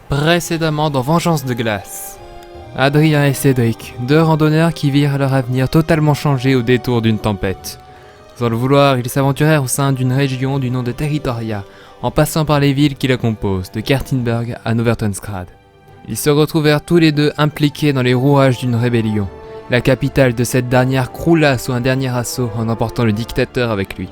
Précédemment dans Vengeance de glace. Adrien et Cédric, deux randonneurs qui virent leur avenir totalement changé au détour d'une tempête. Sans le vouloir, ils s'aventurèrent au sein d'une région du nom de Territoria, en passant par les villes qui la composent, de Kertinberg à Novertensgrad. Ils se retrouvèrent tous les deux impliqués dans les rouages d'une rébellion. La capitale de cette dernière croula sous un dernier assaut en emportant le dictateur avec lui.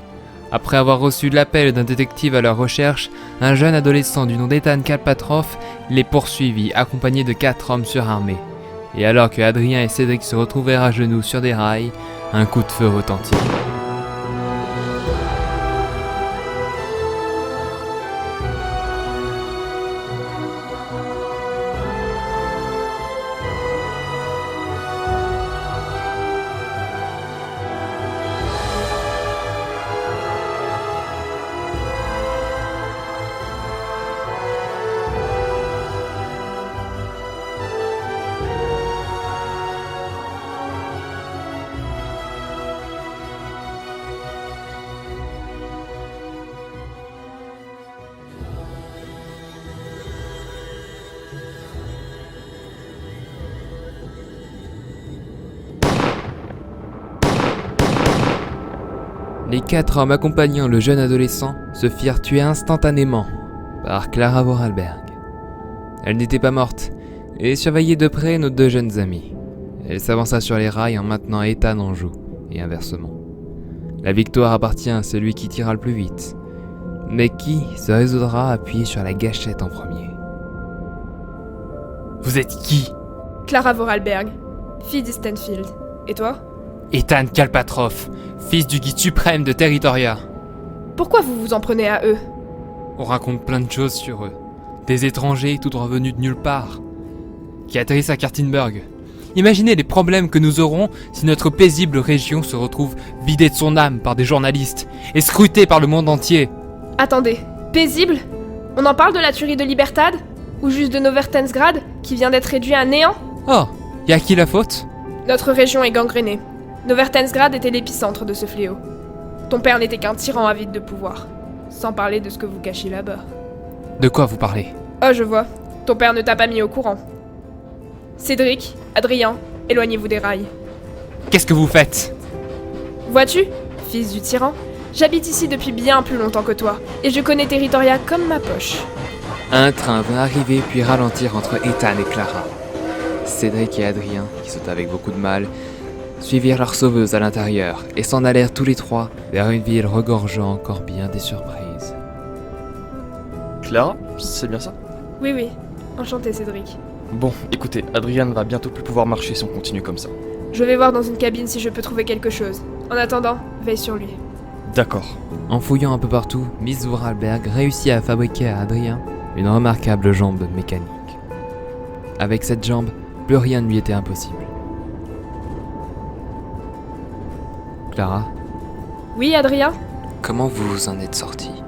Après avoir reçu l'appel d'un détective à leur recherche, un jeune adolescent du nom d'Ethan Kalpatrov les poursuivit, accompagné de 4 hommes surarmés. Et alors que Adrien et Cédric se retrouvèrent à genoux sur des rails, un coup de feu retentit. Les 4 hommes accompagnant le jeune adolescent se firent tuer instantanément par Clara Vorarlberg. Elle n'était pas morte et surveillait de près nos 2 jeunes amis. Elle s'avança sur les rails en maintenant Ethan en joue, et inversement. La victoire appartient à celui qui tirera le plus vite, mais qui se résoudra à appuyer sur la gâchette en premier. Vous êtes qui ? Clara Vorarlberg, fille d'Istenfield. Et toi ? Ethan Kalpatrov, fils du guide suprême de Territoria. Pourquoi vous vous en prenez à eux ? On raconte plein de choses sur eux. Des étrangers tout droit venus de nulle part, qui atterrissent à Kertinberg. Imaginez les problèmes que nous aurons si notre paisible région se retrouve vidée de son âme par des journalistes et scrutée par le monde entier. Attendez, paisible ? On en parle de la tuerie de Libertad ? Ou juste de Novertensgrad, qui vient d'être réduit à néant ? Oh, et à qui la faute ? Notre région est gangrénée. Novertensgrad était l'épicentre de ce fléau. Ton père n'était qu'un tyran avide de pouvoir. Sans parler de ce que vous cachez là-bas. De quoi vous parlez ? Oh, je vois. Ton père ne t'a pas mis au courant. Cédric, Adrien, éloignez-vous des rails. Qu'est-ce que vous faites ? Vois-tu, fils du tyran, j'habite ici depuis bien plus longtemps que toi, et je connais Territoria comme ma poche. Un train vint arriver puis ralentir entre Ethan et Clara. Cédric et Adrien, qui sont avec beaucoup de mal, suivirent leur sauveuse à l'intérieur et s'en allèrent tous les 3 vers une ville regorgeant encore bien des surprises. Clara, c'est bien ça ? Oui, oui. Enchanté, Cédric. Bon, écoutez, Adrien ne va bientôt plus pouvoir marcher si on continue comme ça. Je vais voir dans une cabine si je peux trouver quelque chose. En attendant, veille sur lui. D'accord. En fouillant un peu partout, Miss Vorarlberg réussit à fabriquer à Adrien une remarquable jambe mécanique. Avec cette jambe, plus rien ne lui était impossible. Clara, Oui, Adrien ? comment vous vous en êtes sortie ?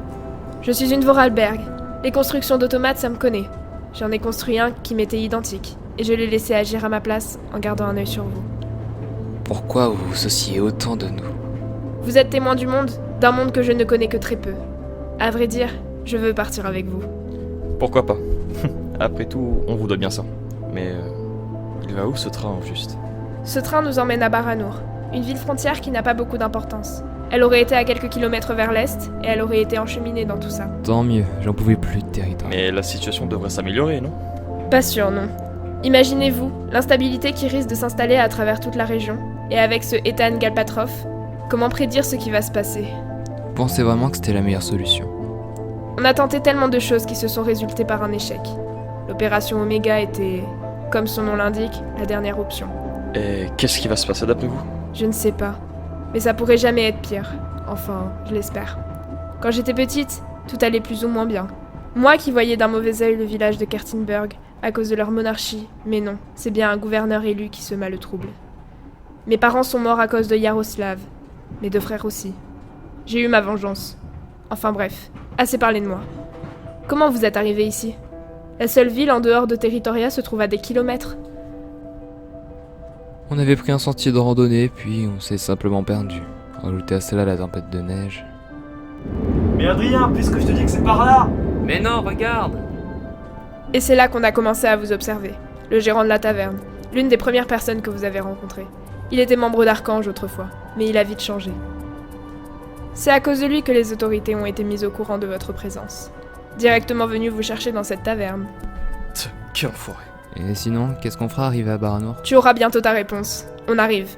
Je suis une Vorarlberg. Les constructions d'automates, ça me connaît. J'en ai construit un qui m'était identique, et je l'ai laissé agir à ma place en gardant un œil sur vous. Pourquoi vous vous souciez autant de nous ? Vous êtes témoin du monde, d'un monde que je ne connais que très peu. À vrai dire, je veux partir avec vous. Pourquoi pas ? Après tout, on vous doit bien ça. Mais il va où ce train au juste ? Ce train nous emmène à Baranour, une ville frontière qui n'a pas beaucoup d'importance. Elle aurait été à quelques kilomètres vers l'est, et elle aurait été encheminée dans tout ça. Tant mieux, j'en pouvais plus de territoire. Mais la situation devrait s'améliorer, non ? Pas sûr, non. Imaginez-vous l'instabilité qui risque de s'installer à travers toute la région, et avec ce Ethan Kalpatrov, comment prédire ce qui va se passer ? Vous pensez vraiment que c'était la meilleure solution ? On a tenté tellement de choses qui se sont résultées par un échec. L'opération Omega était, comme son nom l'indique, la dernière option. Et qu'est-ce qui va se passer d'après vous ? Je ne sais pas, mais ça pourrait jamais être pire. Enfin, je l'espère. Quand j'étais petite, tout allait plus ou moins bien. Moi qui voyais d'un mauvais œil le village de Kertinberg, à cause de leur monarchie, mais non, c'est bien un gouverneur élu qui sema le trouble. Mes parents sont morts à cause de Yaroslav, mes 2 frères aussi. J'ai eu ma vengeance. Enfin bref, assez parlé de moi. Comment vous êtes arrivés ici ? La seule ville en dehors de Territoria se trouve à des kilomètres. On avait pris un sentier de randonnée, puis on s'est simplement perdu. Rajouter à cela la tempête de neige. Mais Adrien, puisque je te dis que c'est par là! Mais non, regarde! Et c'est là qu'on a commencé à vous observer. Le gérant de la taverne, l'une des premières personnes que vous avez rencontrées. Il était membre d'Archange autrefois, mais il a vite changé. C'est à cause de lui que les autorités ont été mises au courant de votre présence. Directement venu vous chercher dans cette taverne. Quel enfoiré. Et sinon, qu'est-ce qu'on fera arrivé à Baranour? Tu auras bientôt ta réponse. On arrive.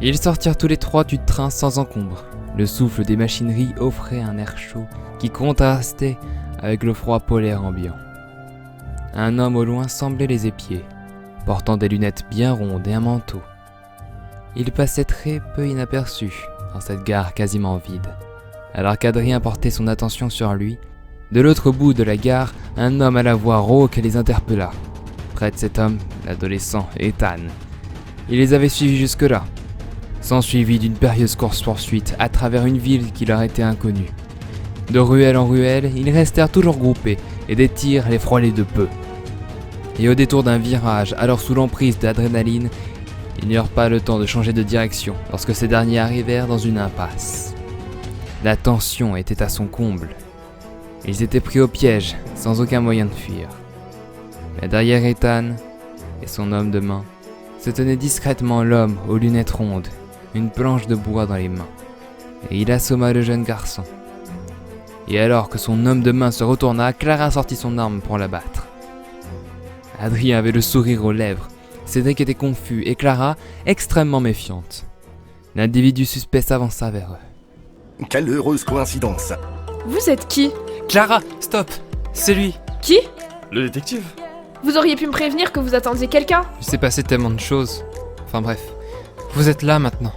Ils sortirent tous les trois du train sans encombre. Le souffle des machineries offrait un air chaud qui contrastait avec le froid polaire ambiant. Un homme au loin semblait les épier, portant des lunettes bien rondes et un manteau. Il passait très peu inaperçu dans cette gare quasiment vide. Alors qu'Adrien portait son attention sur lui, de l'autre bout de la gare, un homme à la voix rauque les interpella. Près de cet homme, l'adolescent Ethan. Il les avait suivis jusque-là, s'ensuivit d'une périlleuse course-poursuite à travers une ville qui leur était inconnue. De ruelle en ruelle, ils restèrent toujours groupés et des tirs les frôlaient de peu. Et au détour d'un virage, alors sous l'emprise d'adrénaline, ils n'eurent pas le temps de changer de direction lorsque ces derniers arrivèrent dans une impasse. La tension était à son comble. Ils étaient pris au piège, sans aucun moyen de fuir. Mais derrière Ethan et son homme de main, se tenait discrètement l'homme aux lunettes rondes, une planche de bois dans les mains. Et il assomma le jeune garçon. Et alors que son homme de main se retourna, Clara sortit son arme pour l'abattre. Adrien avait le sourire aux lèvres, Cédric était confus et Clara extrêmement méfiante. L'individu suspect s'avança vers eux. Quelle heureuse coïncidence. Vous êtes qui? Clara, stop! C'est lui! Qui? Le détective? Vous auriez pu me prévenir que vous attendiez quelqu'un? Il s'est passé tellement de choses. Enfin bref, vous êtes là maintenant.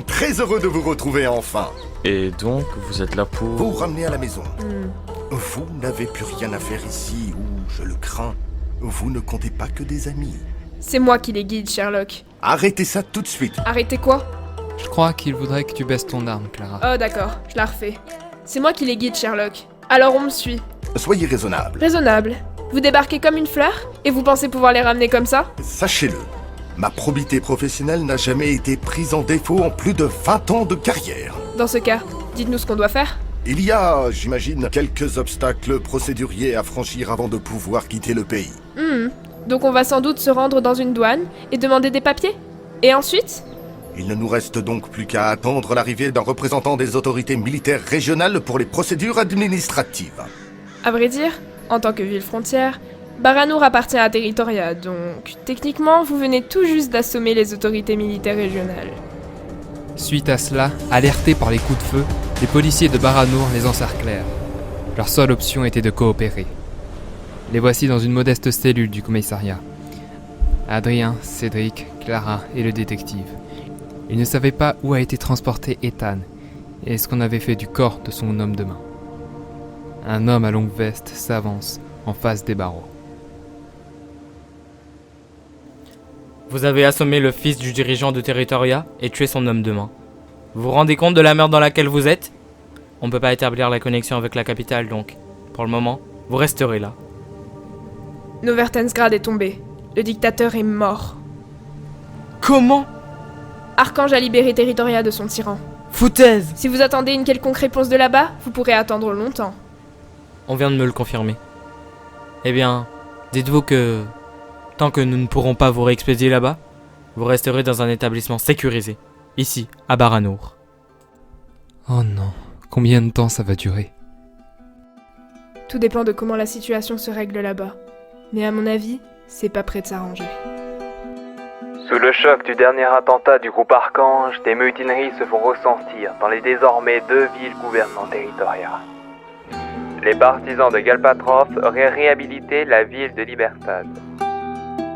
Très heureux de vous retrouver enfin. Et donc, vous êtes là pour... Vous ramener à la maison. Vous n'avez plus rien à faire ici, ou, je le crains, vous ne comptez pas que des amis. C'est moi qui les guide, Sherlock. Arrêtez ça tout de suite. Arrêtez quoi? Je crois qu'il voudrait que tu baisses ton arme, Clara. Oh d'accord, je la refais. C'est moi qui les guide, Sherlock. Alors on me suit. Soyez raisonnable. Raisonnable. Vous débarquez comme une fleur? Et vous pensez pouvoir les ramener comme ça? Sachez-le, ma probité professionnelle n'a jamais été prise en défaut en plus de 20 ans de carrière. Dans ce cas, dites-nous ce qu'on doit faire. Il y a, j'imagine, quelques obstacles procéduriers à franchir avant de pouvoir quitter le pays. Donc on va sans doute se rendre dans une douane et demander des papiers? Et ensuite? Il ne nous reste donc plus qu'à attendre l'arrivée d'un représentant des autorités militaires régionales pour les procédures administratives. À vrai dire, en tant que ville frontière, Baranour appartient à Territoria, donc techniquement vous venez tout juste d'assommer les autorités militaires régionales. Suite à cela, alertés par les coups de feu, les policiers de Baranour les encerclèrent. Leur seule option était de coopérer. Les voici dans une modeste cellule du commissariat. Adrien, Cédric, Clara et le détective. Ils ne savaient pas où a été transporté Ethan et ce qu'on avait fait du corps de son homme de main. Un homme à longue veste s'avance en face des barreaux. Vous avez assommé le fils du dirigeant de Territoria et tué son homme de main. Vous vous rendez compte de la merde dans laquelle vous êtes? On ne peut pas établir la connexion avec la capitale donc, pour le moment, vous resterez là. Novertensgrad est tombé. Le dictateur est mort. Comment? Archange a libéré Territoria de son tyran. Foutaise! Si vous attendez une quelconque réponse de là-bas, vous pourrez attendre longtemps. On vient de me le confirmer. Eh bien, dites-vous que, tant que nous ne pourrons pas vous réexpédier là-bas, vous resterez dans un établissement sécurisé, ici, à Baranour. Oh non, combien de temps ça va durer? Tout dépend de comment la situation se règle là-bas. Mais à mon avis, c'est pas près de s'arranger. Sous le choc du dernier attentat du groupe Archange, des mutineries se font ressentir dans les désormais 2 villes gouvernant Territoria. Les partisans de Galpatrof auraient réhabilité la ville de Libertad.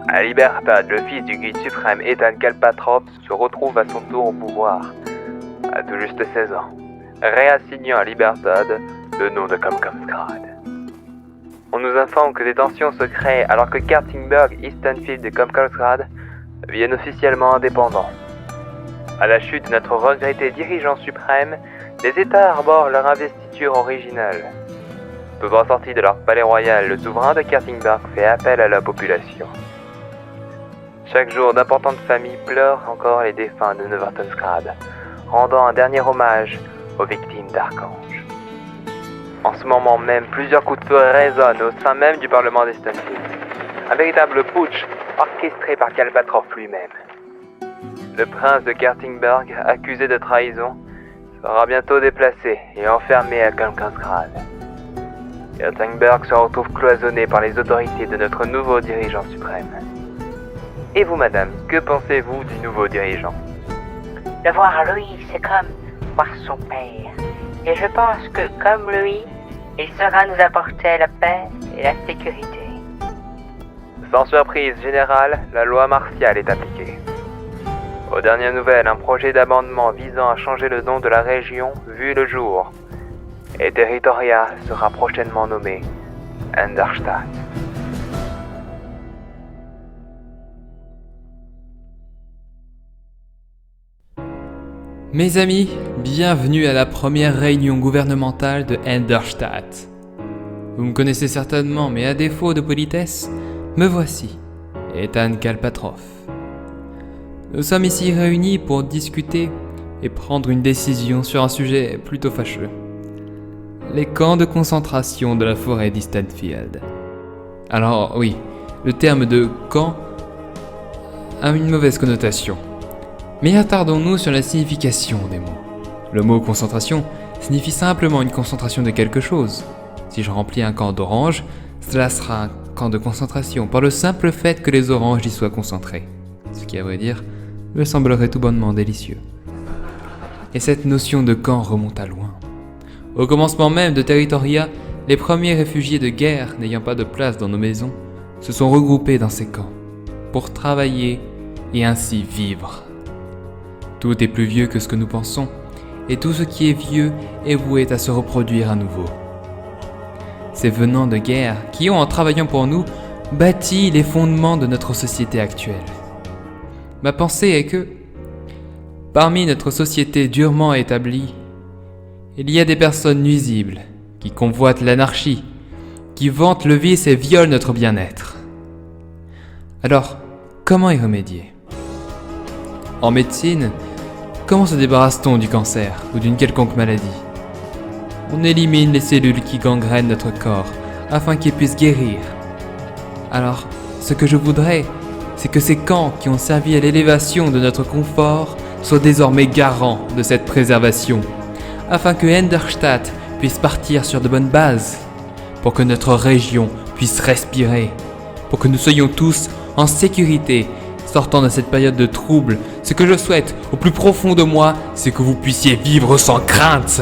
À Libertad, le fils du guide suprême Ethan Galpatrof se retrouve à son tour au pouvoir, à tout juste 16 ans, réassignant à Libertad le nom de Comcomsgrad. On nous informe que des tensions se créent alors que Kertingberg, Eastonfield et Comcomsgrad deviennent officiellement indépendants. À la chute de notre regretté dirigeant suprême, les États arborent leur investiture originale. Souvent sorti de leur palais royal, le souverain de Kertingberg fait appel à la population. Chaque jour, d'importantes familles pleurent encore les défunts de Novertensgrad, rendant un dernier hommage aux victimes d'Archange. En ce moment même, plusieurs coups de feu résonnent au sein même du Parlement d'Eastonfield. Un véritable putsch orchestré par Galpatroff lui-même. Le prince de Kertingberg, accusé de trahison, sera bientôt déplacé et enfermé à Kalkansgrad. Kertingberg se retrouve cloisonné par les autorités de notre nouveau dirigeant suprême. Et vous, madame, que pensez-vous du nouveau dirigeant? Le voir lui, c'est comme voir son père. Et je pense que, comme lui, il saura nous apporter la paix et la sécurité. Sans surprise générale, la loi martiale est appliquée. Aux dernières nouvelles, un projet d'amendement visant à changer le nom de la région vu le jour. Et Territoria sera prochainement nommé Enderstadt. Mes amis, bienvenue à la première réunion gouvernementale de Enderstadt. Vous me connaissez certainement, mais à défaut de politesse, me voici, Ethan Galpatroff. Nous sommes ici réunis pour discuter et prendre une décision sur un sujet plutôt fâcheux. Les camps de concentration de la forêt d'Eastonfield. Alors oui, le terme de camp a une mauvaise connotation. Mais attardons-nous sur la signification des mots. Le mot concentration signifie simplement une concentration de quelque chose. Si je remplis un camp d'oranges, cela sera un camp de concentration par le simple fait que les oranges y soient concentrées. Ce qui, à vrai dire, me semblerait tout bonnement délicieux. Et cette notion de camp remonte à loin. Au commencement même de Territoria, les premiers réfugiés de guerre n'ayant pas de place dans nos maisons se sont regroupés dans ces camps pour travailler et ainsi vivre. Tout est plus vieux que ce que nous pensons, et tout ce qui est vieux est voué à se reproduire à nouveau. Ces venants de guerre qui ont, en travaillant pour nous, bâti les fondements de notre société actuelle. Ma pensée est que, parmi notre société durement établie, il y a des personnes nuisibles qui convoitent l'anarchie, qui vantent le vice et violent notre bien-être. Alors, comment y remédier ? En médecine, comment se débarrasse-t-on du cancer ou d'une quelconque maladie ? On élimine les cellules qui gangrènent notre corps afin qu'ils puissent guérir. Alors, ce que je voudrais, c'est que ces camps qui ont servi à l'élévation de notre confort soient désormais garants de cette préservation, afin que Enderstadt puisse partir sur de bonnes bases, pour que notre région puisse respirer, pour que nous soyons tous en sécurité, sortant de cette période de trouble. Ce que je souhaite au plus profond de moi, c'est que vous puissiez vivre sans crainte.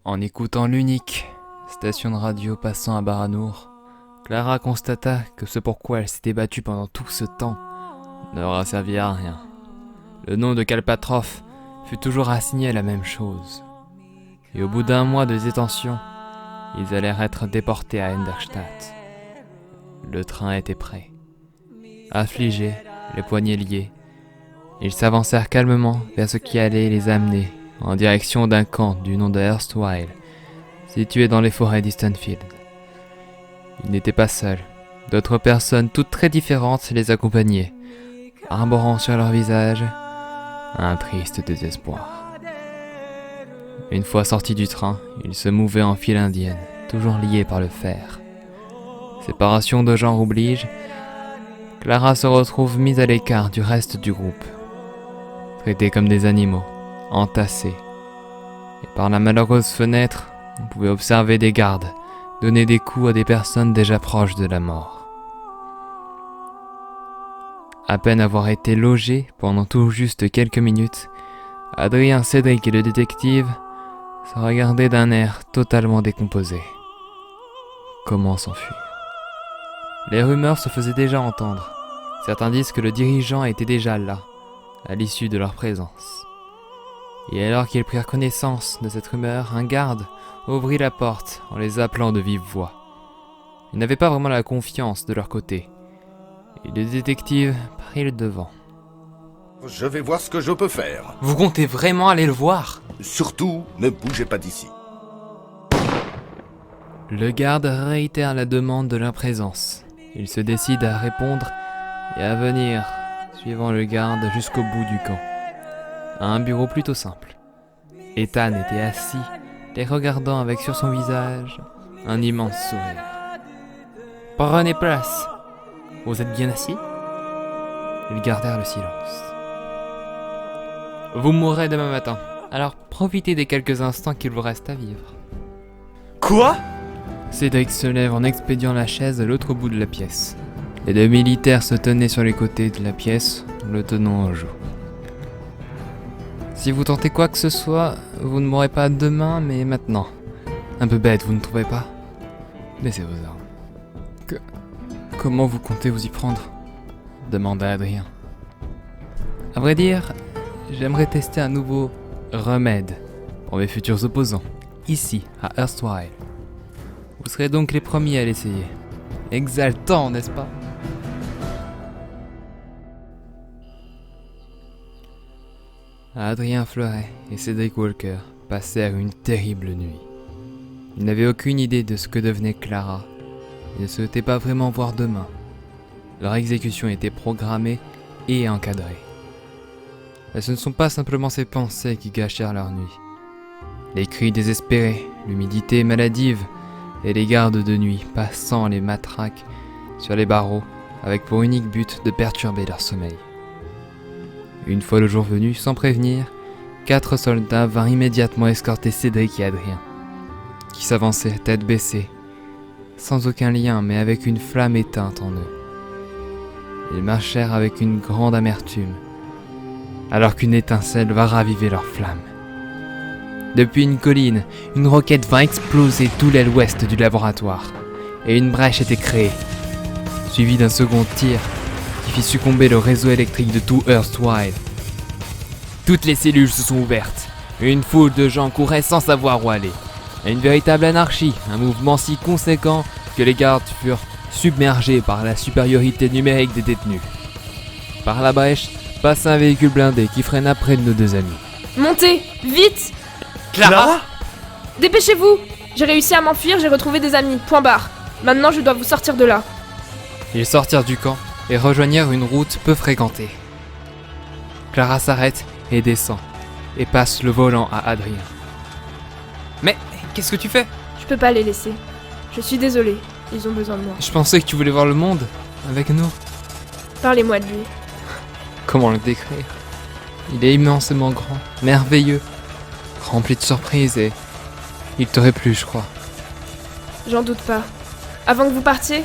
En écoutant l'unique station de radio passant à Baranour, Clara constata que ce pourquoi elle s'était battue pendant tout ce temps n'aura servi à rien. Le nom de Galpatroff fut toujours assigné à la même chose. Et au bout d'un mois de détention, ils allèrent être déportés à Enderstadt. Le train était prêt. Affligés, les poignets liés, ils s'avancèrent calmement vers ce qui allait les amener en direction d'un camp du nom de Erstwhile, situé dans les forêts d'Eastonfield. Ils n'étaient pas seuls. D'autres personnes, toutes très différentes, les accompagnaient, arborant sur leur visage un triste désespoir. Une fois sortis du train, ils se mouvaient en file indienne, toujours liés par le fer. Séparation de genre oblige, Clara se retrouve mise à l'écart du reste du groupe, traités comme des animaux, entassés. Et par la malheureuse fenêtre, on pouvait observer des gardes donner des coups à des personnes déjà proches de la mort. À peine avoir été logés pendant tout juste quelques minutes, Adrien, Cédric et le détective se regardaient d'un air totalement décomposé. Comment s'enfuir ? Les rumeurs se faisaient déjà entendre. Certains disent que le dirigeant était déjà là, à l'issue de leur présence. Et alors qu'ils prirent connaissance de cette rumeur, un garde ouvrit la porte en les appelant de vive voix. Ils n'avaient pas vraiment la confiance de leur côté. Et le détective prit le devant. Je vais voir ce que je peux faire. Vous comptez vraiment aller le voir ? Surtout, ne bougez pas d'ici. Le garde réitère la demande de leur présence. Il se décide à répondre et à venir, suivant le garde jusqu'au bout du camp, à un bureau plutôt simple. Ethan était assis, les regardant avec sur son visage un immense sourire. « Prenez place. Vous êtes bien assis ?» Ils gardèrent le silence. « Vous mourrez demain matin, alors profitez des quelques instants qu'il vous reste à vivre. » Quoi? Cédric se lève en expédiant la chaise à l'autre bout de la pièce. Les deux militaires se tenaient sur les côtés de la pièce, le tenant en joue. Si vous tentez quoi que ce soit, vous ne mourrez pas demain, mais maintenant. Un peu bête, vous ne trouvez pas? Laissez vos armes. Comment vous comptez vous y prendre? Demanda Adrien. À vrai dire, j'aimerais tester un nouveau remède pour mes futurs opposants, ici, à Earthwire. Vous serez donc les premiers à l'essayer. Exaltant, n'est-ce pas? Adrien Fleuret et Cédric Walker passèrent une terrible nuit. Ils n'avaient aucune idée de ce que devenait Clara. Ils ne souhaitaient pas vraiment voir demain. Leur exécution était programmée et encadrée. Mais ce ne sont pas simplement ces pensées qui gâchèrent leur nuit. Les cris désespérés, l'humidité maladive et les gardes de nuit passant les matraques sur les barreaux avec pour unique but de perturber leur sommeil. Une fois le jour venu, sans prévenir, 4 soldats vinrent immédiatement escorter Cédric et Adrien, qui s'avançaient tête baissée, sans aucun lien mais avec une flamme éteinte en eux. Ils marchèrent avec une grande amertume, alors qu'une étincelle va raviver leur flamme. Depuis une colline, une roquette vint exploser tout l'aile ouest du laboratoire, et une brèche était créée, suivie d'un second tir qui fit succomber le réseau électrique de tout Earthwide. Toutes les cellules se sont ouvertes, et une foule de gens couraient sans savoir où aller. Une véritable anarchie, un mouvement si conséquent que les gardes furent submergés par la supériorité numérique des détenus. Par la brèche, passa un véhicule blindé qui freina près de nos deux amis. Montez, vite! Clara? Dépêchez-vous! J'ai réussi à m'enfuir, j'ai retrouvé des amis, point barre. Maintenant je dois vous sortir de là. Ils sortirent du camp et rejoignirent une route peu fréquentée. Clara s'arrête et descend, et passe le volant à Adrien. Mais qu'est-ce que tu fais? Je peux pas les laisser. Je suis désolée, ils ont besoin de moi. Je pensais que tu voulais voir le monde avec nous. Parlez-moi de lui. Comment le décrire? Il est immensément grand, merveilleux, rempli de surprises et il t'aurait plu, je crois. J'en doute pas. Avant que vous partiez,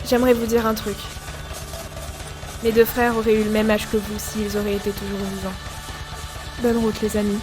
j'aimerais vous dire un truc. Mes 2 frères auraient eu le même âge que vous s'ils auraient été toujours vivants. Bonne route les amis.